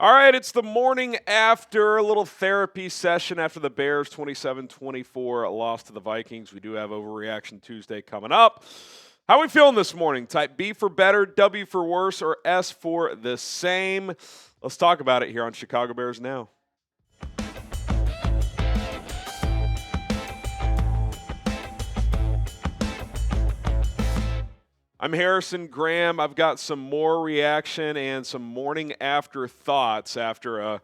All right, it's the morning after a little therapy session after the Bears 27-24 loss to the Vikings. We do have Overreaction Tuesday coming up. How are we feeling this morning? Type B for better, W for worse, or S for the same? Let's talk about it here on Chicago Bears Now. I'm Harrison Graham. I've got some more reaction and some morning after thoughts after a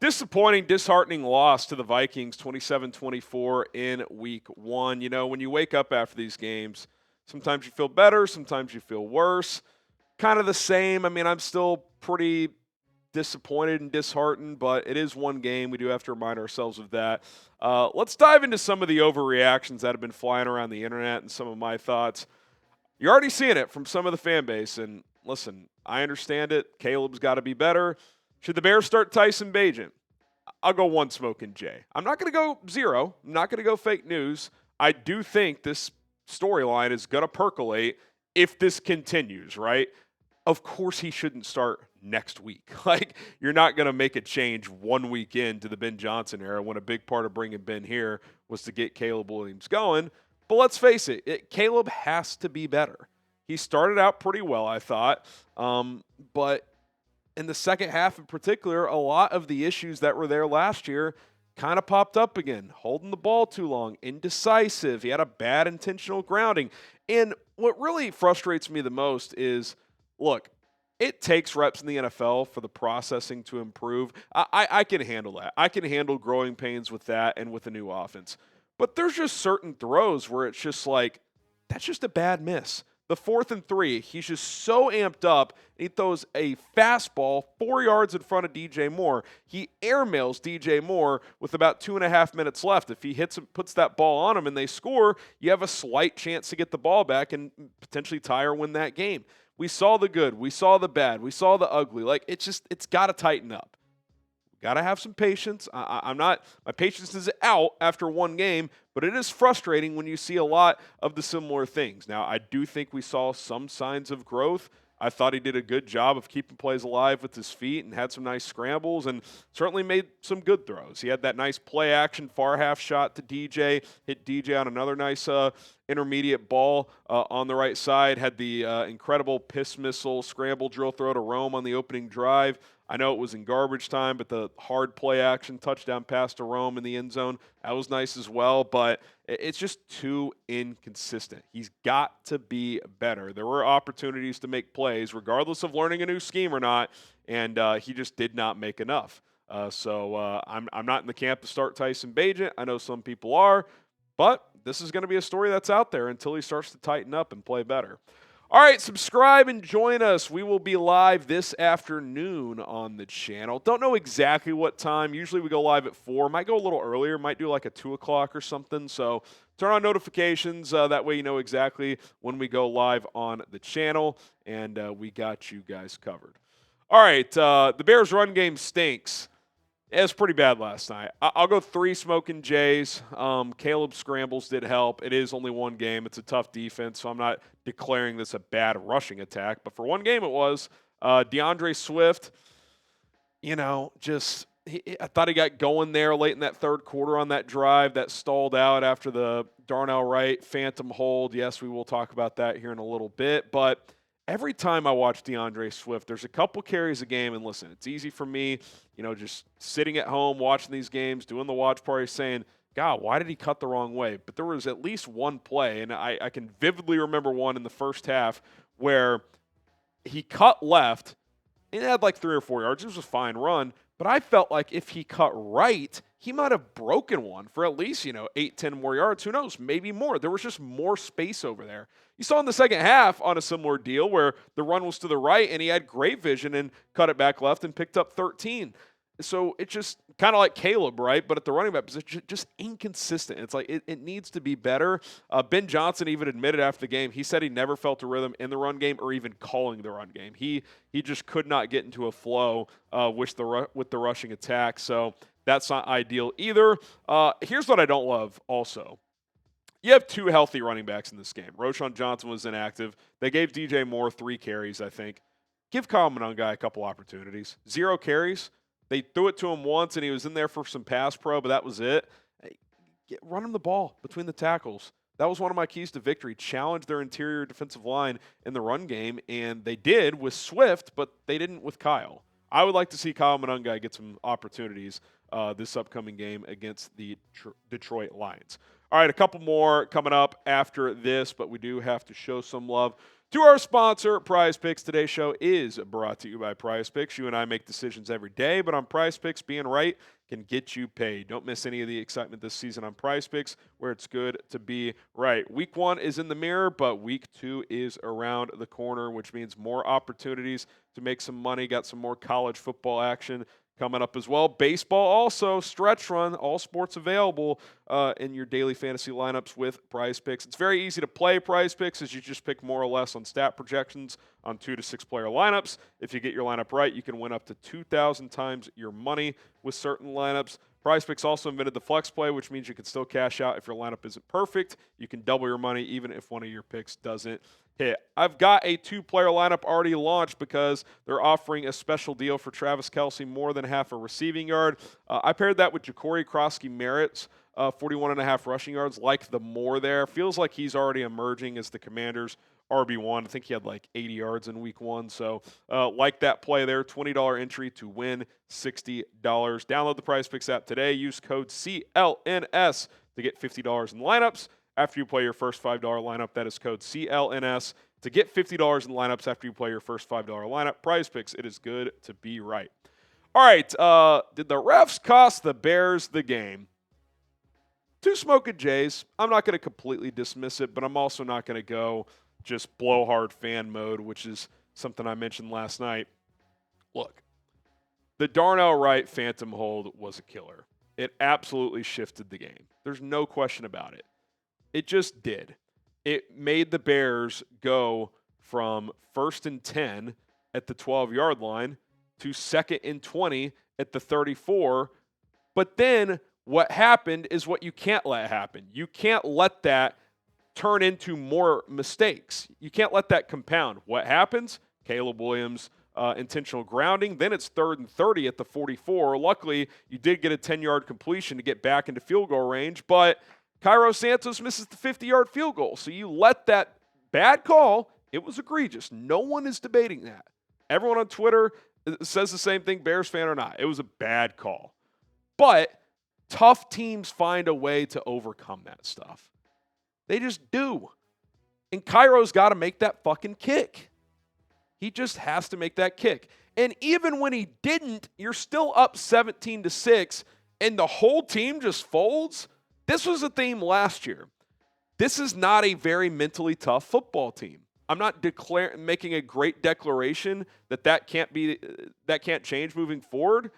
disappointing, disheartening loss to the Vikings 27-24 in week one. You know, when you wake up after these games, sometimes you feel better, sometimes you feel worse. Kind of the same. I mean, I'm still pretty disappointed and disheartened, but it is one game. We do have to remind ourselves of that. Let's dive into some of the overreactions that have been flying around the internet and some of my thoughts. You're already seeing it from some of the fan base. And listen, I understand it. Caleb's got to be better. Should the Bears start Tyson Bagent? I'll go one smoking J. I'm not going to go zero. I'm not going to go fake news. I do think this storyline is going to percolate if this continues, right? Of course he shouldn't start next week. Like, you're not going to make a change 1 week into the Ben Johnson era when a big part of bringing Ben here was to get Caleb Williams going. But let's face it, Caleb has to be better. He started out pretty well, I thought, but in the second half in particular, a lot of the issues that were there last year kind of popped up again. Holding the ball too long, indecisive. He had a bad intentional grounding. And what really frustrates me the most is, look, it takes reps in the NFL for the processing to improve. I can handle that. I can handle growing pains with that and with a new offense. But there's just certain throws where it's just like, that's just a bad miss. The 4th and 3, he's just so amped up. He throws a fastball 4 yards in front of DJ Moore. He airmails DJ Moore with about 2.5 minutes left. If he hits him, puts that ball on him and they score, you have a slight chance to get the ball back and potentially tie or win that game. We saw the good. We saw the bad. We saw the ugly. Like, it's got to tighten up. Got to have some patience. My patience is out after one game, but it is frustrating when you see a lot of the similar things. Now, I do think we saw some signs of growth. I thought he did a good job of keeping plays alive with his feet and had some nice scrambles and certainly made some good throws. He had that nice play action far half shot to DJ, hit DJ on another nice intermediate ball on the right side, had the incredible piss missile scramble drill throw to Rome on the opening drive. I know it was in garbage time, but the hard play action touchdown pass to Rome in the end zone, that was nice as well, but it's just too inconsistent. He's got to be better. There were opportunities to make plays, regardless of learning a new scheme or not, and he just did not make enough. So I'm not in the camp to start Tyson Bagent. I know some people are, but this is going to be a story that's out there until he starts to tighten up and play better. All right, subscribe and join us. We will be live this afternoon on the channel. Don't know exactly what time. Usually we go live at 4. Might go a little earlier. Might do like a 2 o'clock or something. So turn on notifications. That way you know exactly when we go live on the channel. And we got you guys covered. All right, the Bears' run game stinks. It was pretty bad last night. I'll go 3 smoking J's. Caleb's scrambles did help. It is only one game. It's a tough defense, so I'm not declaring this a bad rushing attack. But for one game it was. DeAndre Swift, I thought he got going there late in that third quarter on that drive that stalled out after the Darnell Wright phantom hold. Yes, we will talk about that here in a little bit. But every time I watch DeAndre Swift, there's a couple carries a game, and listen, it's easy for me, just sitting at home watching these games, doing the watch party, saying, God, why did he cut the wrong way? But there was at least one play, and I can vividly remember one in the first half where he cut left, and it had like 3 or 4 yards. It was a fine run, but I felt like if he cut right, he might have broken one for at least, 8, 10 more yards. Who knows? Maybe more. There was just more space over there. You saw in the second half on a similar deal where the run was to the right and he had great vision and cut it back left and picked up 13. So it's just kind of like Caleb, right? But at the running back position, just inconsistent. It's like it needs to be better. Ben Johnson even admitted after the game, he said he never felt a rhythm in the run game or even calling the run game. He just could not get into a flow with the rushing attack. So that's not ideal either. Here's what I don't love also. You have 2 healthy running backs in this game. Roschon Johnson was inactive. They gave DJ Moore 3 carries, I think. give Kyle Monangai a couple opportunities. 0 carries. They threw it to him once, and he was in there for some pass pro, but that was it. Run him the ball between the tackles. That was one of my keys to victory. Challenge their interior defensive line in the run game, and they did with Swift, but they didn't with Kyle. I would like to see Kyle Monangai get some opportunities this upcoming game against the Detroit Lions. All right, a couple more coming up after this, but we do have to show some love to our sponsor, Prize Picks. Today's show is brought to you by Prize Picks. You and I make decisions every day, but on Prize Picks, being right can get you paid. Don't miss any of the excitement this season on Prize Picks, where it's good to be right. Week 1 is in the mirror, but Week 2 is around the corner, which means more opportunities to make some money. Got some more college football action coming up as well. Baseball also, stretch run, all sports available in your daily fantasy lineups with Prize Picks. It's very easy to play Prize Picks as you just pick more or less on stat projections on 2 to 6 player lineups. If you get your lineup right, you can win up to 2,000 times your money with certain lineups. Prize Picks also invented the flex play, which means you can still cash out if your lineup isn't perfect. You can double your money even if one of your picks doesn't hit. I've got a 2-player lineup already launched because they're offering a special deal for Travis Kelce, more than half a receiving yard. I paired that with Ja'Cory Krosky-Merritt's 41.5 rushing yards. Like the more there. Feels like he's already emerging as the Commanders' RB1. I think he had like 80 yards in week 1. So like that play there, $20 entry to win $60. Download the Prize Picks app today. Use code CLNS to get $50 in lineups. After you play your first $5 lineup, that is code CLNS to get $50 in lineups after you play your first $5 lineup. Prize Picks, it is good to be right. All right, did the refs cost the Bears the game? 2 smoking Jays. I'm not going to completely dismiss it, but I'm also not going to go just blowhard fan mode, which is something I mentioned last night. Look, the Darnell Wright phantom hold was a killer. It absolutely shifted the game. There's no question about it. It just did. It made the Bears go from 1st and 10 at the 12-yard line to 2nd and 20 at the 34. But then what happened is what you can't let happen. You can't let that turn into more mistakes. You can't let that compound. What happens? Caleb Williams, intentional grounding. Then it's 3rd and 30 at the 44. Luckily, you did get a 10-yard completion to get back into field goal range, but Cairo Santos misses the 50-yard field goal. So you let that bad call. It was egregious. No one is debating that. Everyone on Twitter says the same thing, Bears fan or not. It was a bad call. But tough teams find a way to overcome that stuff. They just do. And Cairo's got to make that fucking kick. He just has to make that kick. And even when he didn't, you're still up 17-6, and the whole team just folds. This was a theme last year. This is not a very mentally tough football team. I'm not making a great declaration that can't change moving forward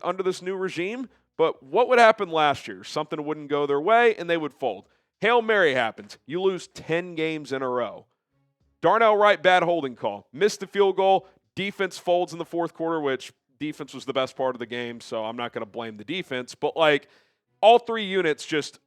under this new regime. But what would happen last year? Something wouldn't go their way, and they would fold. Hail Mary happens. You lose 10 games in a row. Darnell Wright, bad holding call. Missed the field goal. Defense folds in the 4th quarter, which defense was the best part of the game, so I'm not going to blame the defense. But, all 3 units just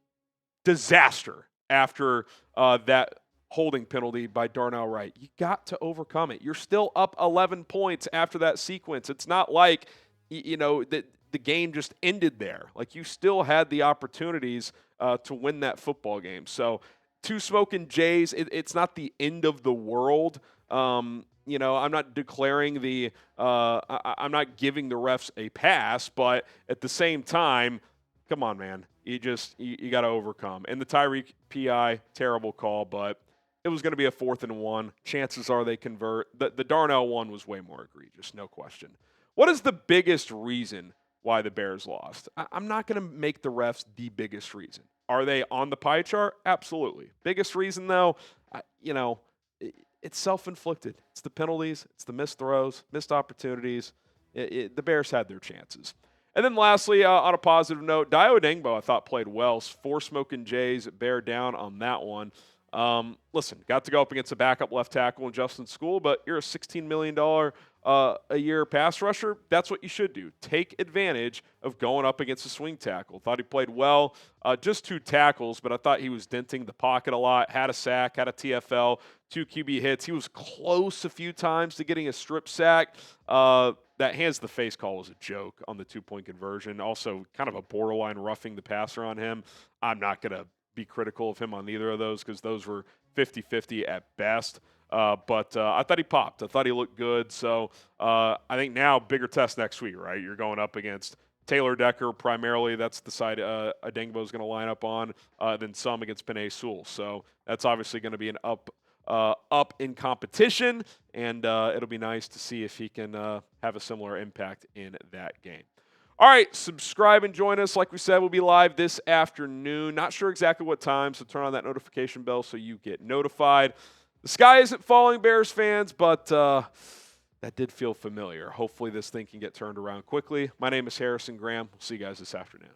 disaster after that holding penalty by Darnell Wright. You got to overcome it. You're still up 11 points after that sequence. It's not like, that the game just ended there. You still had the opportunities to win that football game. So 2 smoking Jays, it's not the end of the world. I'm not declaring I'm not giving the refs a pass, but at the same time, come on, man. You got to overcome. And the Tyreek PI, terrible call, but it was going to be a 4th and 1. Chances are they convert. The Darnell one was way more egregious, no question. What is the biggest reason why the Bears lost? I'm not going to make the refs the biggest reason. Are they on the pie chart? Absolutely. Biggest reason, though, it's self-inflicted. It's the penalties. It's the missed throws, missed opportunities. The Bears had their chances. And then lastly, on a positive note, Dayo Odeyingbo I thought played well. 4 smoking Jays bear down on that one. Listen, got to go up against a backup left tackle in Justin School, but you're a $16 million a year pass rusher. That's what you should do. Take advantage of going up against a swing tackle. Thought he played well. Just 2 tackles, but I thought he was denting the pocket a lot. Had a sack, had a TFL, 2 QB hits. He was close a few times to getting a strip sack. That hands the face call was a joke on the 2-point conversion. Also, kind of a borderline roughing the passer on him. I'm not going to be critical of him on either of those because those were 50-50 at best. But I thought he popped. I thought he looked good. So I think now bigger test next week, right? You're going up against Taylor Decker primarily. That's the side Odeyingbo is going to line up on. Then some against Penei Sewell. So that's obviously going to be an up in competition, and it'll be nice to see if he can have a similar impact in that game. All right, subscribe and join us. Like we said, we'll be live this afternoon. Not sure exactly what time, so turn on that notification bell so you get notified. The sky isn't falling, Bears fans, but that did feel familiar. Hopefully this thing can get turned around quickly. My name is Harrison Graham. We'll see you guys this afternoon.